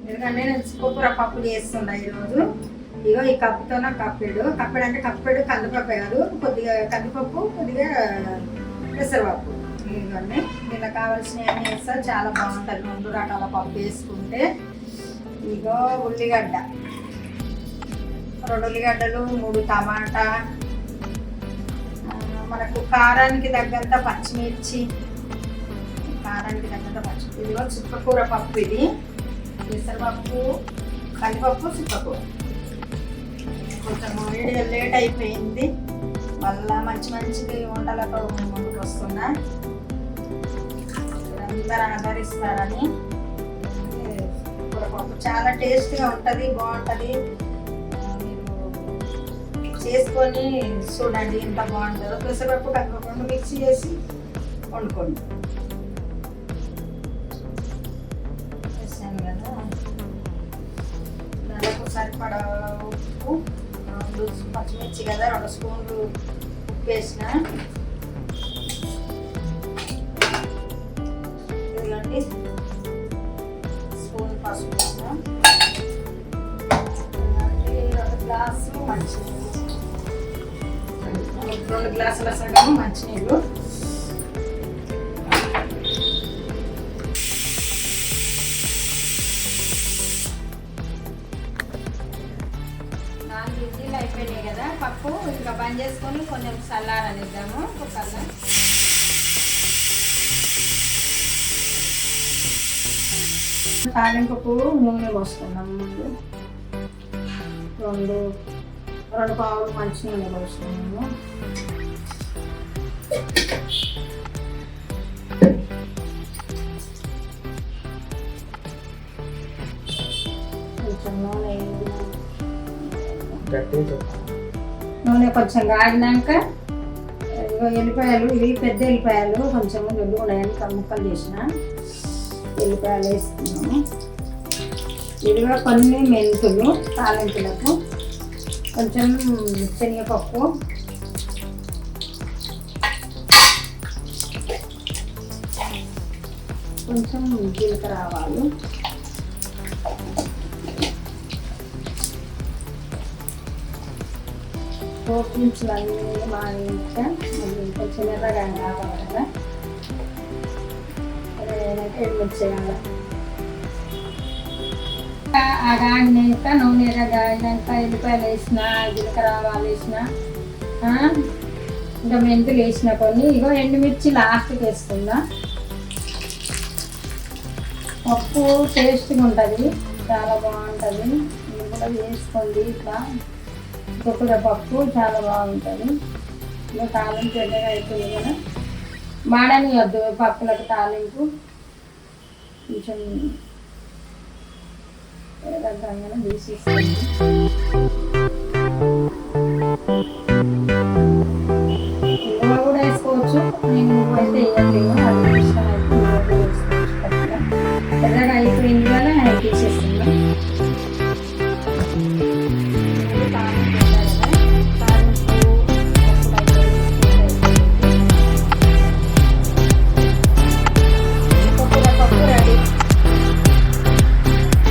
ఎందుకంటే నేను చుక్కకూర పప్పు చేస్తున్నా ఈరోజు. ఇగో ఈ కప్పుతో కప్పెడు అంటే కప్పెడు కందిపప్పు కాదు, కొద్దిగా కందిపప్పు, కొద్దిగా పెసరపప్పు. ఇవన్నీ ఇలా కావాల్సినవి అన్నీ వేస్తా, చాలా బాగుంటుంది 2 రకాల పప్పు వేసుకుంటే. ఇగో ఉల్లిగడ్డ, 2 ఉల్లిగడ్డలు, 3 టమాటా, మనకు కారానికి తగ్గంత పచ్చిమిర్చి, ఇదిగో చుక్కకూర పప్పు, ఇది పెసరపప్పు, కందిపప్పు, చుక్కకూర. కొంచెం వీడియో లేట్ అయిపోయింది, మళ్ళా మంచి వంటలతో ముందుకు వస్తున్నా. అందరూ ఆదరిస్తారని. కూరపప్పు చాలా టేస్ట్గా ఉంటుంది, బాగుంటుంది. మీరు చేసుకొని చూడండి ఎంత బాగుంటుందో. పెసరపప్పు కందిపప్పు మిక్సీ చేసి వండుకోండి. వేసాను కదా, దానికి సరిపడా ఉప్పు, 2 పచ్చిమిర్చి కదా, 2 స్పూన్లు ఉప్పు వేసిన. ఇదిగోండి స్పూన్ పసుపు వేసిన. 2 గ్లాసులు మంచినీళ్ళు, 2 గ్లాసుల సగం మంచినీళ్ళు. అయిపోయినాయి కదా పప్పు, ఇంకా బంద్ చేసుకొని కొంచెం చల్లారనిద్దాము కుక్కర్లో. తాలింపుకు నూనె పోసుకున్నాము. ముందు 2 పావులు మంచి నూనె పోసుకున్నాము. కొంచెం నూనె కొంచెం కాగినాక ఎల్లిపాయలు, ఇవి పెద్ద ఎల్లిపాయలు కొంచెం వెళ్ళు ఉన్నాయని ముక్కలు చేసిన ఎల్లిపాయలు వేస్తున్నాము. ఇదిగా కొన్ని మెంతులు తాలింపులకు, కొంచెం శనగపప్పు, కొంచెం జీలకర్ర ఆవాలు, పోపులు అన్నీ మాగా కొంచెం ఎర్రగా కావాలి కదా. ఎండుమిర్చి వేయాలి. ఆగాక నూనె ఎర్రగా అయినాక ఎల్లిపాయలు వేసిన, జీలకర్ర ఆవాలు వేసిన, ఇంకా మెంతులు వేసిన కొన్ని. ఇగో ఎండుమిర్చి లాస్ట్కి వేస్తుందా. పప్పు టేస్ట్గా ఉంటుంది, చాలా బాగుంటుంది. ఇది కూడా వేసుకోండి. ఇట్లా చుక్కకూర పప్పు చాలా బాగుంటుంది. ఇంకా తాలింపు పెద్దగా అయిపోయింది కదా, మాడని వద్దు పప్పులకు తాలింపు. కొంచెం తీసేస్తాను.